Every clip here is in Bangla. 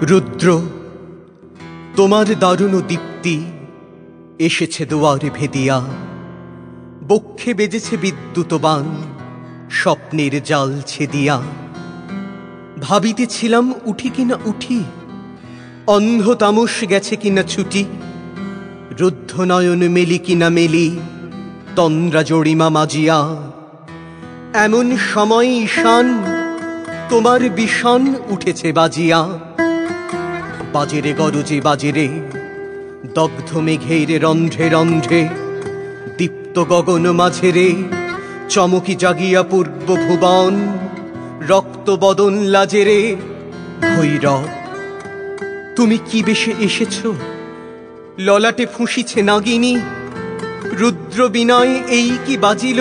রুদ্র, তোমার দারুণ দীপ্তি এসেছে দুয়ারে ভেদিয়া, বক্ষে বেজেছে বিদ্যুৎবান স্বপ্নের জাল ছেদিয়া। ভাবিতেছিলাম উঠি কিনা উঠি, অন্ধ তামস গেছে কিনা ছুটি, রুদ্ধ নয়ন মেলি কিনা মেলি তন্দ্রা জড়িমা মাজিয়া। এমন সময় ঈশান তোমার বিষান উঠেছে বাজিয়া। বাজেরে গরজে বাজেরে দগ্ধ মেঘের রন্ধ্রে রন্ধ্রে, দীপ্ত গগন মাঝেরে চমকি জাগিয়া পূর্ব ভুবন। রক্ত বদন লাজেরে ভৈরব, তুমি কি বেশে এসেছ? ললাটে ফুঁসিছে নাগিনী, রুদ্র বিনয় এই কি বাজিল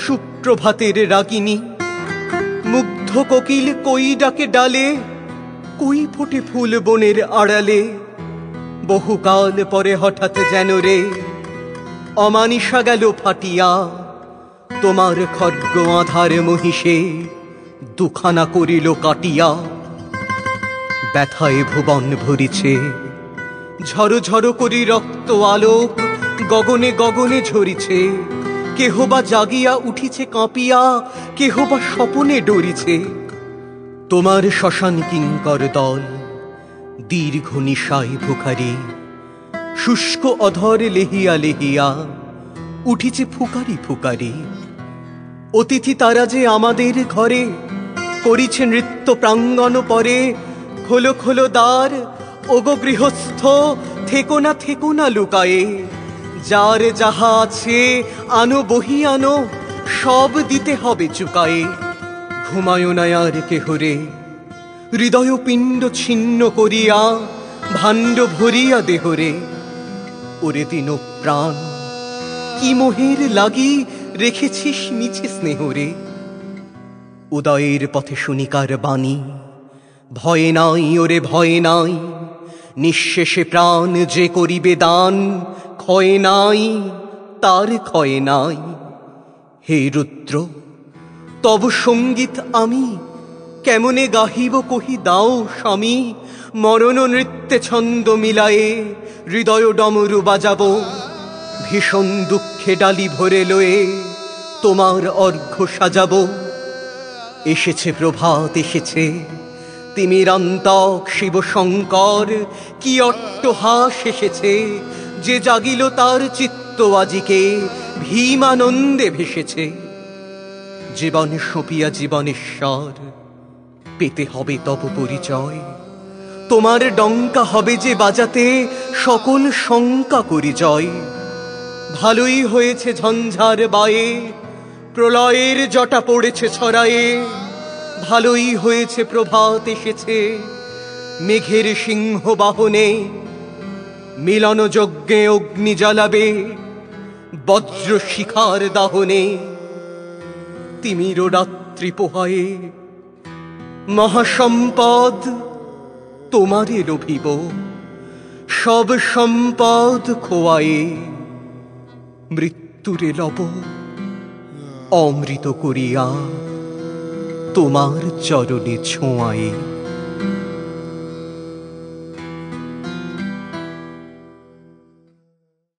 সুপ্রভাতের রাগিনী। মুগ্ধ কোকিল কই ডাকে ডালে, কই ফোটে ফুল বনের আড়ালে। বহুকাল পরে হঠাৎ যেন রে অমানিসা গেল ফাটিয়া। তোমার খড়গ আধার মহিষে দুখানা করিল কাটিয়া। ব্যথায় ভুবন ভরিছে, ঝড় ঝড় করি রক্ত আলোক গগনে গগনে ঝরিছে। কেহ বা জাগিয়া উঠিছে কাঁপিয়া, কেহ বা স্বপনে ডরিছে। তোমার শ্মশান কিঙ্কর দল দীর্ঘ নিশায় ভুখারি, শুষ্ক অধর লেহিয়া লেহিয়া উঠিছে ফুকারি ফুকারি। অতিথি তারা যে আমাদের ঘরে করিছে নৃত্য প্রাঙ্গণ পরে। খোলো খোলো দ্বার ওগো গৃহস্থ, থেকো না লুকায়ে। যার যাহা আছে আনো বহি আনো, সব দিতে হবে চুকায়ে। ঘুমায় না আর কেহরে, হৃদয় পিণ্ড ছিন্ন করিয়া ভাণ্ড ভরিয়া দেহরে। ওরে দিন প্রাণ, কি মোহের লাগি রেখেছিস মিছে স্নেহরে। উদয়ের পথে শুনিকার বাণী, ভয়ে নাই ওরে ভয়ে নাই। নিঃশেষে প্রাণ যে করিবে দান, ক্ষয় নাই তার ক্ষয় নাই। হে রুদ্র, তব সঙ্গীত আমি কেমনে গাহিব কহি দাও স্বামী। মরণ নৃত্যে ছন্দ মিলায়ে হৃদয় ডমরু বাজাবো। ভীষণ দুঃখে ডালি ভরে লয়ে তোমার অর্ঘ্য সাজাবো। এসেছে প্রভাত এসেছে, তিমিরান্তক শিব শঙ্কর। কি অট্টহাস এসেছে, যে জাগিল তার চিত্ত আজিকে ভীমানন্দে ভেসেছে। জীবন সঁপিয়া জীবনেশ্বর, পেতে হবে তব পরিচয়। তোমার ডঙ্কা হবে যে বাজাতে, সকল শঙ্কা করি জয়। ভালোই হয়েছে ঝঞ্ঝার বায়ে, প্রলয়ের জটা পড়েছে ছড়ায়ে। ভালোই হয়েছে প্রভাত এসেছে, মেঘের সিংহ বাহনে। মিলন যজ্ঞে অগ্নি জ্বালাবে, বজ্র শিখার দাহনে। তিমির রাত্রি পোহায়ে মহাসম্পদ তোমারে লোভিব। সব সম্পদ খোয়ায়ে মৃত্যুরে লব অমৃত করিয়া তোমার চরণে ছোঁয়ায়ে।